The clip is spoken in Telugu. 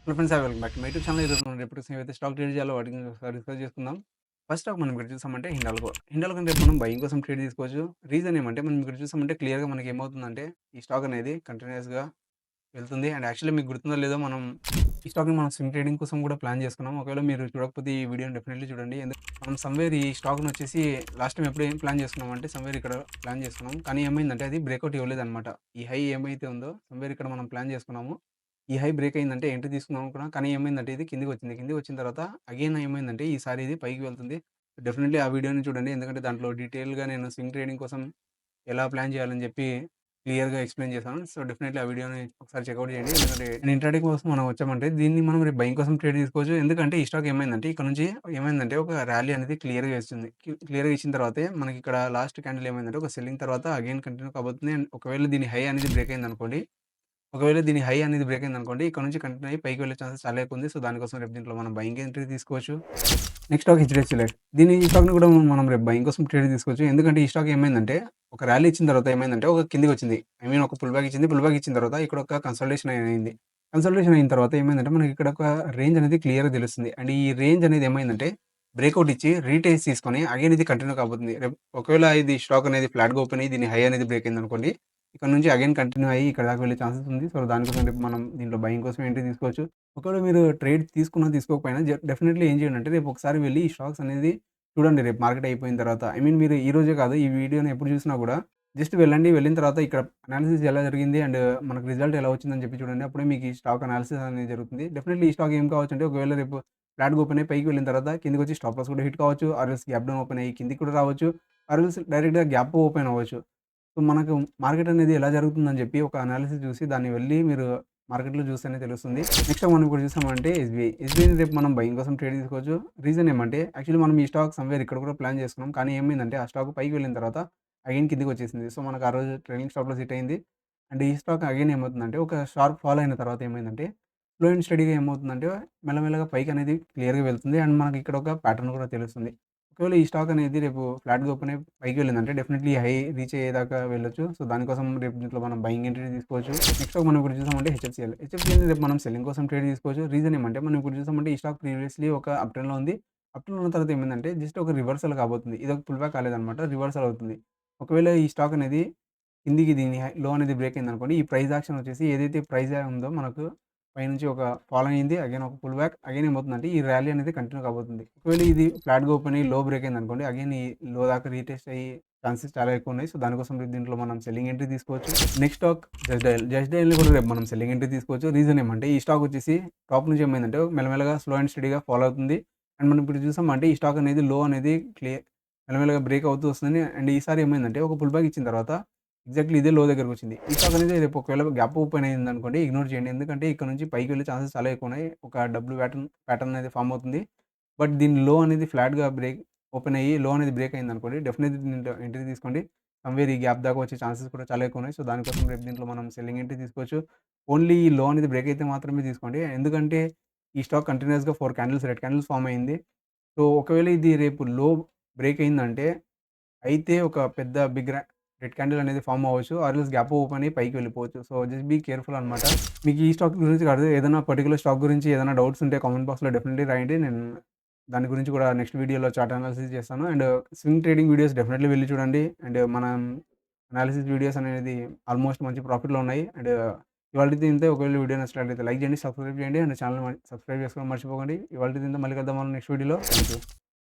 Hello friends welcome back to my YouTube channel. ఈరోజు మనం రేపటి ఏవైతే స్టాక్ ట్రేడ్ చేయాలో వాటి గురించి ఒకసారి డిస్కస్ చేసుకుందాం. ఫస్ట్ స్టాక్ మనం ఇక్కడ చూసామంటే హిండాల్కో. హిండాల్కో రేపు మనం బయింగ్ కోసం ట్రేడ్ తీసుకోవచ్చు. రీజన్ ఏమంటే మనం ఇక్కడ చూసామంటే క్లియర్‌గా మనకి ఏమవుతుందంటే ఈ స్టాక్ అనేది కంటిన్యూయస్‌గా వెళ్తుంది. అండ్ యాక్చువల్లీ మీకు గుర్తుందో లేదో మనం ఈ స్టాక్‌ని మనం స్వింగ్ ట్రేడింగ్ కోసం కూడా ప్లాన్ చేసుకున్నాం. ఒకవేళ మీరు చూడకపోతే ఈ వీడియోని డెఫినెట్‌లీ చూడండి. మనం సమ్‌వేర్ ఈ స్టాక్‌నొచ్చేసి లాస్ట్ టైమ్ ఎప్పుడు ఏం ప్లాన్ చేసుకున్నామంటే సమ్‌వేర్ ఇక్కడ ప్లాన్ చేసుకున్నాం. కానీ ఏమైందంటే అది బ్రేకౌట్ ఇవ్వలేదన్నమాట. ఈ హై ఏమైతే ఉందో సమ్‌వేర్ ఇక్కడ మనం ప్లాన్ చేసుకున్నాము. ఈ హై బ్రేక్ అయిందంటే ఎంట్రీ తీసుకుందాం అనుకున్నాం. కానీ ఏమైందంటే ఇది కిందకొచ్చింది. కిందకొచ్చిన తర్వాత అగైన్ ఏమైందంటే ఈసారి ఇది పైకి వెళ్తుంది. డెఫినెట్‌లీ ఆ వీడియోని చూడండి. ఎందుకంటే దాంట్లో డీటెయిల్‌గా నేను స్వింగ్ ట్రేడింగ్ కోసం ఎలా ప్లాన్ చేయాలని చెప్పి క్లియర్‌గా ఎక్స్‌ప్లెయిన్ చేశాను. సో, డెఫినెట్‌లీ ఆ వీడియోని ఒకసారి చెకౌట్ చేయండి. ఎందుకంటే నేను ఇంట్రాడే కోసం మనం వచ్చామంటే దీన్ని మనం రేపు బయింగ్ కోసం ట్రేడ్ తీసుకోవచ్చు. ఎందుకంటే ఈ స్టాక్ ఏమైందంటే ఇక్కడ నుంచి ఏమైందంటే ఒక ర్యాలీ అనేది క్లియర్‌గా ఇస్తుంది. క్లియర్‌గా ఇచ్చిన తర్వాతే మనకి ఇక్కడ లాస్ట్ క్యాండిల్ ఏమైందంటే ఒక సెల్లింగ్ తర్వాత అగైన్ కంటిన్యూ కాబోతుంది. అండ్ ఒకవేళ దీని హై అనేది బ్రేక్ అయిందనుకోండి, ఒకవేళ దీని హై అనేది బ్రేక్ అయిందనుకోండి, ఇక్కడ నుంచి కంటిన్యూ అయ్యి పైకి వెళ్ళే ఛాన్సెస్ చాలా ఎక్కువ ఉంది. సో, దానికోసం రేపు దీంట్లో మనం బయింగ్ ఎంట్రీ తీసుకోవచ్చు. Next stock HDFC life. ఈ స్టాక్‌ని కూడా మనం రేపు బయింగ్ కోసం ట్రేడ్ తీసుకోవచ్చు. ఎందుకంటే ఈ స్టాక్ ఏమైందంటే ఒక ర్యాలీ ఇచ్చిన తర్వాత ఏమైందంటే ఒక కిందకొచ్చింది. ఐ మీన్ ఒక పుల్ బ్యాక్ ఇచ్చింది. పుల్ బ్యాక్ ఇచ్చిన తర్వాత ఇక్కడ ఒక కన్సల్టేషన్ అయింది. కన్సల్టేషన్ అయిన తర్వాత ఏమైందంటే మనకి ఇక్కడ ఒక రేంజ్ అనేది క్లియర్‌గా తెలుస్తుంది. అండ్ ఈ రేంజ్ అనేది ఏమైందంటే బ్రేకౌట్ ఇచ్చి రీటేస్ట్ తీసుకొని అగైన్ ఇది కంటిన్యూ కాబోతుంది. రేపు ఒకవేళ ఇది స్టాక్ అనేది ఫ్లాట్‌గా ఓపెన్ అయ్యి దీని హై అనేది బ్రేక్ అయిందనుకోండి, ఇక్కడ నుంచి అగైన్ కంటిన్యూ అయ్యి ఇక్కడ దాకా వెళ్ళే ఛాన్సెస్ ఉంది. సో, దానికోసం రేపు మనం దీంట్లో బయింగ్ కోసం ఎంట్రీ తీసుకోవచ్చు. ఒకవేళ మీరు ట్రేడ్ తీసుకున్నా, తీసుకోకపోయినా డెఫినెట్‌లీ ఏం చేయండి అంటే రేపు ఒకసారి వెళ్లి ఈ స్టాక్స్ అనేది చూడండి రేపు మార్కెట్ అయిపోయిన తర్వాత. ఐ మీన్ మీరు ఈ రోజే కాదు ఈ వీడియోని ఎప్పుడు చూసినా కూడా జస్ట్ వెళ్ళండి. వెళ్ళిన తర్వాత ఇక్కడ అనాలిసిస్ ఎలా జరిగింది అండ్ మనకు రిజల్ట్ ఎలా వచ్చిందని చెప్పి చూడండి. అప్పుడే మీకు ఈ స్టాక్ అనాలిసిస్ అనేది జరుగుతుంది. డెఫినెట్‌లీ ఈ స్టాక్ ఏం కావచ్చంటే ఒకవేళ రేపు ఫ్లాట్‌గా ఓపెన్ అయ్యి పైకి వెళ్ళిన తర్వాత కిందకొచ్చి స్టాప్ లాస్ కూడా హిట్ కావచ్చు. Or else gap down open అయ్యి కిందకి కూడా రావచ్చు. ఆర్ ఎల్స్ డైరెక్ట్‌గా గ్యాప్ ఓపెన్ అవ్వచ్చు. సో, మనకు మార్కెట్ అనేది ఎలా జరుగుతుందని చెప్పి ఒక అనాలిసిస్ చూసి దాన్ని వెళ్లి మీరు మార్కెట్‌లో చూస్తేనే తెలుస్తుంది. నెక్స్ట్ మనం ఇప్పుడు చూసామంటే ఎస్‌బీఐ. ఎస్‌బీఐని రేపు మనం బయింగ్ కోసం ట్రేడ్ తీసుకోవచ్చు. రీజన్ ఏమంటే యాక్చువల్లీ మనం ఈ స్టాక్ సమ్‌వేర్ ఇక్కడ కూడా ప్లాన్ చేసుకున్నాం. కానీ ఏమైందంటే ఆ స్టాక్ పైకి వెళ్ళిన తర్వాత అగైన్ కిందకొచ్చేసింది. సో, మనకు ఆ రోజు ట్రైలింగ్ స్టాప్ లాస్ హిట్ అయింది. అండ్ ఈ స్టాక్ అగైన్ ఏమవుతుందంటే ఒక షార్ప్ ఫాల్ అయిన తర్వాత ఏమైందంటే స్లో అండ్ స్టడీగా ఏమవుతుందంటే మెల్లమెల్లగా పైకి అనేది క్లియర్‌గా వెళ్తుంది. అండ్ మనకి ఇక్కడ ఒక ప్యాటర్న్ కూడా తెలుస్తుంది. ఒకవేళ ఈ స్టాక్ అనేది రేపు ఫ్లాట్‌గా ఓపెన్ అయ్యి పైకి వెళ్ళిందంటే డెఫినెట్‌లీ హై రీచ్ అయ్యేదాకా వెళ్ళొచ్చు. సో, దానికోసం రేపు దీంట్లో మనం బయింగ్ ఎంట్రీ తీసుకోవచ్చు. నెక్స్ట్ స్టాక్ మనం ఇప్పుడు చూసామంటే హెచ్ఎఫ్‌సీఎల్. హెచ్ఎఫ్‌సీఎల్‌ని రేపు మనం సెల్లింగ్ కోసం ట్రేడ్ తీసుకోవచ్చు. రీజన్ ఏమంటే మనం ఇప్పుడు చూసామంటే ఈ స్టాక్ ప్రీవియస్‌లీ ఒక అప్ ట్రెండ్‌లో ఉంది. అప్ ట్రెండ్‌లో ఉన్న తర్వాత ఏమైందంటే జస్ట్ ఒక రివర్సల్ కాబోతుంది. ఇదొక పుల్ బ్యాక్ కాలేదన్నమాట. రివర్సల్ అవుతుంది. ఒకవేళ ఈ స్టాక్ అనేది కిందికి దీని లో అనేది బ్రేక్ అయిందనుకోండి. ఈ ప్రైస్ యాక్షన్ వచ్చేసి ఏదైతే ప్రైస్ ఉందో మనకు పైనుంచి ఒక ఫాల్ అయింది. అగైన్ ఒక పుల్ బ్యాక్. అగైన్ ఏమవుతుందంటే ఈ ర్యాలీ అనేది కంటిన్యూ కాబోతుంది. ఒకవేళ ఇది ఫ్లాట్‌గా ఓపెన్ అయ్యి లో బ్రేక్ అయిందనుకోండి. అగైన్ ఈ లో దాకా రీటెస్ట్ అయ్యి ఛాన్సెస్ చాలా ఎక్కువున్నాయి. సో, దానికోసం దీంట్లో మనం సెల్లింగ్ ఎంట్రీ తీసుకోవచ్చు. Next stock Just Dial. Just డయల్‌ని కూడా రేపు మనం సెల్లింగ్ ఎంట్రీ తీసుకోవచ్చు. రీజన్ ఏమంటే ఈ స్టాక్ వచ్చేసి టాప్ నుంచి ఏమైందంటే మెల్లమెల్లగా స్లో అండ్ స్టడీగా ఫాలో అవుతుంది. అండ్ మనం ఇప్పుడు చూసామంటే ఈ స్టాక్ అనేది లో అనేది మెల్లమెల్లగా బ్రేక్ అవుతూ వస్తుంది. అండ్ ఈసారి ఏమైందంటే ఒక పుల్ బ్యాక్ ఇచ్చిన తర్వాత ఎగ్జాక్ట్‌లీ ఇదే లో దగ్గరకొచ్చింది. ఈ స్టాక్ అనేది రేపు ఒకవేళ గ్యాప్ ఓపెన్ అయిందనుకోండి ఇగ్నోర్ చేయండి. ఎందుకంటే ఇక్కడ నుంచి పైకి వెళ్ళే ఛాన్సెస్ చాలా ఎక్కువున్నాయి. ఒక డబ్ల్యూ ప్యాటర్న్ అనేది ఫార్మ్ అవుతుంది. బట్ దీని లో అనేది ఫ్లాట్‌గా ఓపెన్ అయ్యి లో అనేది బ్రేక్ అయిందనుకోండి డెఫినెట్‌లీ దీంట్లో ఎంట్రీ తీసుకోండి. సమ్‌వేర్ ఈ గ్యాప్ దాకా వచ్చే ఛాన్సెస్ కూడా చాలా ఎక్కువున్నాయి. సో, దానికోసం రేపు దీంట్లో మనం సెల్లింగ్ ఎంట్రీ తీసుకోవచ్చు. ఓన్లీ ఈ లో అనేది బ్రేక్ అయితే మాత్రమే తీసుకోండి. ఎందుకంటే ఈ స్టాక్ కంటిన్యూయస్‌గా 4 క్యాండిల్స్ రెడ్ క్యాండిల్స్ ఫార్మ్ అయింది. సో, ఒకవేళ ఇది రేపు లో బ్రేక్ అయిందంటే అయితే ఒక పెద్ద రెడ్ క్యాండిల్ అనేది ఫార్మ్ అవ్వచ్చు. ఆర్ ఎల్స్ గ్యాప్ ఓపెన్ అయ్యి పైకి వెళ్ళిపోవచ్చు. సో, జస్ట్ బీ కేర్‌ఫుల్ అనమాట. మీకు ఈ స్టాక్ గురించి కాదు ఏదైనా పర్టిక్యులర్ స్టాక్ గురించి ఏదైనా డౌట్స్ ఉంటే కామెంట్ బాక్స్‌లో డెఫినెట్‌లీ రాయండి. నేను దాని గురించి కూడా నెక్స్ట్ వీడియోలో చార్ట్ అనాలిసిస్ చేస్తాను. And swing trading videos definitely వెళ్లి చూడండి. అండ్ మనం అనాలిసిస్ వీడియోస్ అనేది ఆల్మోస్ట్ మంచి ప్రాఫిట్‌లో ఉన్నాయి. అండ్ ఇవాల్టిది ఇంతే. ఒకవేళ వీడియో నచ్చినట్లయితే లైక్ చేయండి, సబ్స్క్రైబ్ చేయండి. అండ్ ఛానెల్ సబ్స్క్రైబ్ చేసుకోవడం మర్చిపోకండి. ఇవాల్టిది ఇంతే. మళ్ళీ కలుద్దాం మనం నెక్స్ట్ వీడియోలో. Thank you.